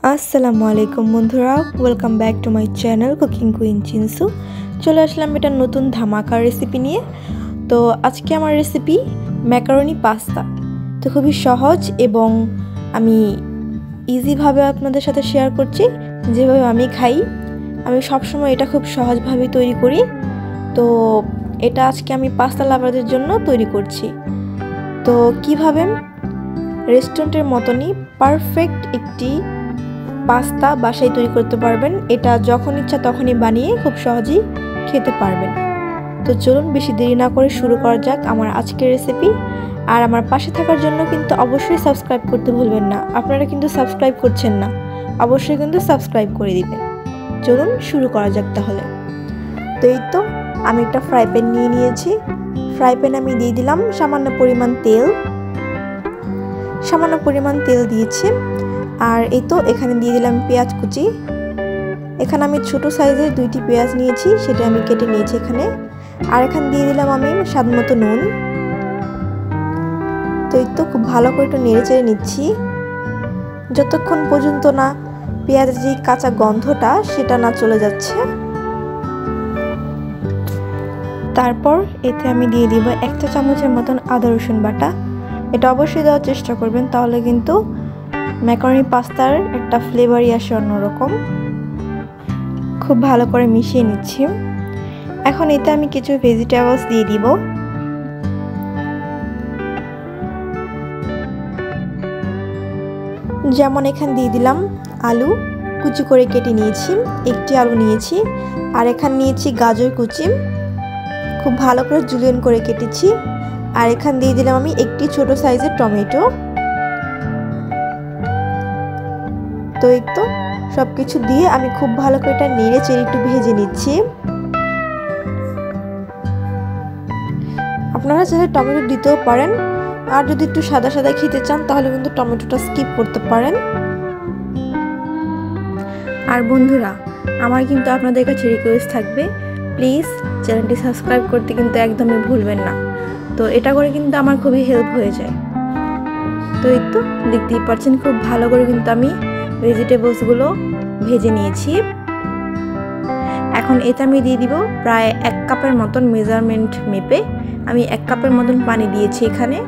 আসসালামু আলাইকুম বন্ধুরা, welcome back to my channel cooking queen Chinsu. চলে আসলাম এটা নতুন ধামাকা রেসিপি নিয়ে। তো আজকে আমার রেসিপি ম্যাকারনি পাস্তা। তো খুবই সহজ এবং আমি ইজিভাবে আপনাদের সাথে শেয়ার করছি যেভাবে আমি খাই। আমি সবসময় এটা খুব সহজভাবে তৈরি করি। তো এটা আজকে আমি পাস্তা লাভারদের জন্য তৈরি করছি। তো কিভাবে রেস্টুরেন্টের মতনই পারফেক্ট একটি পাস্তা বাসায় তৈরি করতে পারবেন, এটা যখন ইচ্ছা তখনই বানিয়ে খুব সহজেই খেতে পারবেন। তো চলুন বেশি দেরি না করে শুরু করা যাক আমার আজকের রেসিপি। আর আমার পাশে থাকার জন্য কিন্তু অবশ্যই সাবস্ক্রাইব করতে ভুলবেন না। আপনারা কিন্তু সাবস্ক্রাইব করছেন না, অবশ্যই কিন্তু সাবস্ক্রাইব করে দিবেন। চলুন শুরু করা যাক তাহলে। তো এই তো আমি একটা ফ্রাই প্যান নিয়ে নিয়েছি। ফ্রাই প্যানে আমি দিয়ে দিলাম সামান্য পরিমাণ তেল দিয়েছি। আর এই তো এখানে দিয়ে দিলাম পেঁয়াজ কুচি। এখানে আমি ছোট সাইজের 2টি পেঁয়াজ নিয়েছি, সেটা আমি কেটে নিয়েছি এখানে। আর এখানে দিয়ে দিলাম আমি স্বাদ মতো নুন। তো এই তো খুব ভালো করে একটু নেড়ে চেড়ে নিচ্ছি যতক্ষণ পর্যন্ত না পেঁয়াজের যে কাঁচা গন্ধটা সেটা না চলে যাচ্ছে। তারপর এতে আমি দিয়ে দিব 1 চা চামচের মতন আদা রসুন বাটা। এটা অবশ্যই দেওয়ার চেষ্টা করবেন, তাহলে কিন্তু ম্যাকারনি পাস্তার একটা ফ্লেভারই আসে অন্যরকম। খুব ভালো করে মিশিয়ে নিচ্ছি। এখন এতে আমি কিছু ভেজিটেবলস দিয়ে দিব। যেমন এখানে দিয়ে দিলাম আলু কুচি করে কেটে নিয়েছি, 1টি আলু নিয়েছি। আর এখানে নিয়েছি গাজর কুচি, খুব ভালো করে জুলিয়েন করে কেটেছি। আর এখানে দিয়ে দিলাম আমি 1টি ছোট সাইজের টমেটো। তো এই তো সবকিছু দিয়ে আমি খুব ভালো করে এটা নেড়ে চেড়ে একটু ভেজে নিচ্ছি। আপনারা চাইলে টমেটো দিতেও পারেন, আর যদি একটু সাদা সাদা খেতে চান তাহলে কিন্তু টমেটোটা স্কিপ করতে পারেন। আর বন্ধুরা, আমার কিন্তু আপনাদের কাছে রিকোয়েস্ট থাকবে, প্লিজ চ্যানেলটি সাবস্ক্রাইব করতে কিন্তু একদমই ভুলবেন না। তো এটা করে কিন্তু আমার খুবই হেল্প হয়ে যায়। তো এই তো দেখতেই পাচ্ছেন খুব ভালো করে কিন্তু আমি ভেজিটেবলসগুলো ভেজে নিয়েছি। এখন এতে আমি দিয়ে দিব প্রায় 1 কাপের মতন মেজারমেন্ট মেপে আমি 1 কাপের মতন পানি দিয়েছি এখানে।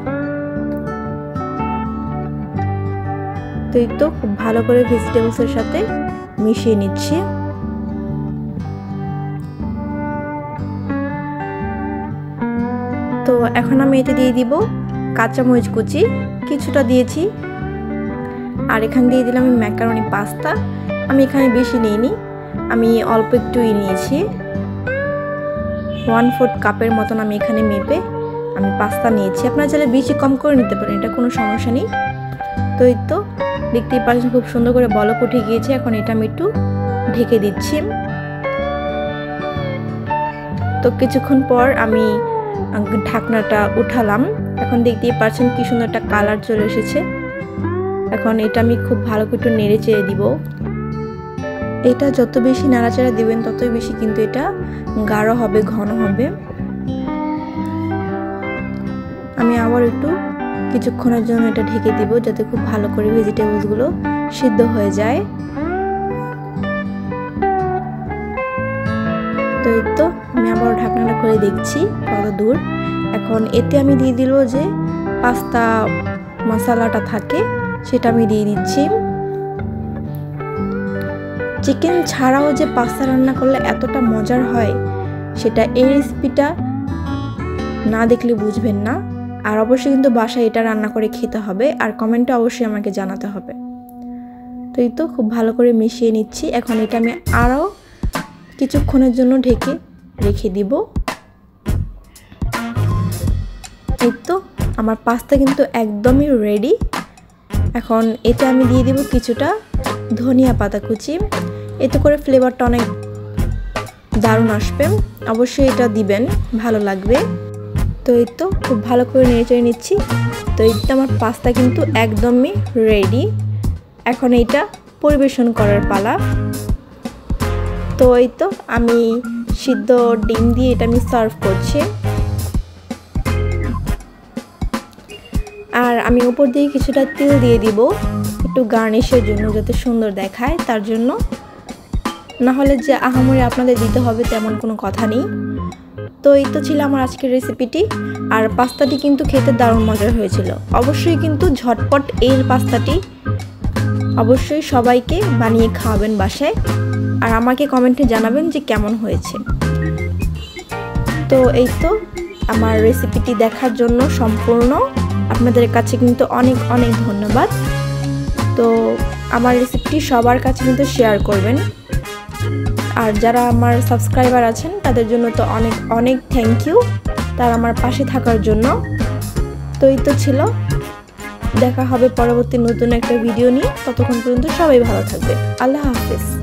তো এই তো খুব ভালো করে ভেজিটেবলসের সাথে মিশিয়ে নিচ্ছি। তো এখন আমি এতে দিয়ে দিব কাঁচামরিচ কুচি, কিছুটা দিয়েছি। আর এখানে দিয়ে দিলাম আমি ম্যাকারনি পাস্তা। আমি এখানে বেশি নিইনি, আমি অল্প একটুই নিয়েছি। 1/4 কাপের মতন আমি এখানে মেপে আমি পাস্তা নিয়েছি। আপনারা চাইলে বেশি কম করে নিতে পারেন, এটা কোনো সমস্যা নেই। তো এই তো দেখতেই পাচ্ছেন খুব সুন্দর করে বলক উঠে গিয়েছে। এখন এটা আমি একটু ঢেকে দিচ্ছি। তো কিছুক্ষণ পর আমি ঢাকনাটা উঠালাম। এখন দেখতেই পাচ্ছেন কি সুন্দর একটা কালার চলে এসেছে। এখন এটা আমি খুব ভালো করে একটু নেড়ে চেড়ে দিব। এটা যত বেশি নাড়াচাড়া দিবেন ততই বেশি কিন্তু এটা গাঢ় হবে, ঘন হবে। আমি আবার একটু কিছুক্ষণের জন্য এটা ঢেকে দিব যাতে খুব ভালো করে ভেজিটেবলসগুলো সিদ্ধ হয়ে যায়। তো এই তো আমি আবার ঢাকনাটা খুলে দেখছি কত দূর। এখন এতে আমি দিয়ে দিল যে পাস্তা মশলাটা থাকে সেটা আমি দিয়ে দিচ্ছি। চিকেন ছাড়াও যে পাস্তা রান্না করলে এতটা মজার হয় সেটা এই রেসিপিটা না দেখলে বুঝবেন না। আর অবশ্যই কিন্তু বাসায় এটা রান্না করে খেতে হবে, আর কমেন্টে অবশ্যই আমাকে জানাতে হবে। তো এই তো খুব ভালো করে মিশিয়ে নিচ্ছি। এখন এটা আমি আরও কিছুক্ষণের জন্য ঢেকে রেখে দিব। এই তো আমার পাস্তা কিন্তু একদমই রেডি। এখন এতে আমি দিয়ে দিব কিছুটা ধনিয়া পাতা কুচি, এতে করে ফ্লেভারটা অনেক দারুণ আসবে। অবশ্যই এটা দিবেন, ভালো লাগবে। তো এই তো খুব ভালো করে নেড়ে চেড়ে নিচ্ছি। তো এই তো আমার পাস্তা কিন্তু একদমই রেডি। এখন এইটা পরিবেশন করার পালা। তো এই তো আমি সিদ্ধ ডিম দিয়ে এটা আমি সার্ভ করছি। আর আমি উপর দিয়ে কিছুটা তেল দিয়ে দিব একটু গার্নিশের জন্য, যাতে সুন্দর দেখায় তার জন্য। না হলে যে আহামরি আপনাদের দিতে হবে তেমন কোনো কথা নেই। তো এই তো ছিল আমার আজকের রেসিপিটি। আর পাস্তাটি কিন্তু খেতে দারুণ মজার হয়েছিল। অবশ্যই কিন্তু ঝটপট এই পাস্তাটি অবশ্যই সবাইকে বানিয়ে খাওয়াবেন বাসায়, আর আমাকে কমেন্টে জানাবেন যে কেমন হয়েছে। তো এই তো আমার রেসিপিটি দেখার জন্য সম্পূর্ণ আপনাদের কাছে কিন্তু অনেক অনেক ধন্যবাদ। তো আমার রেসিপিটি সবার কাছে কিন্তু শেয়ার করবেন। আর যারা আমার সাবস্ক্রাইবার আছেন তাদের জন্য তো অনেক অনেক থ্যাংক ইউ, তারা আমার পাশে থাকার জন্য। তো এই তো ছিল, দেখা হবে পরবর্তী নতুন একটা ভিডিও নিয়ে। ততক্ষণ পর্যন্ত সবাই ভালো থাকবে। আল্লাহ হাফেজ।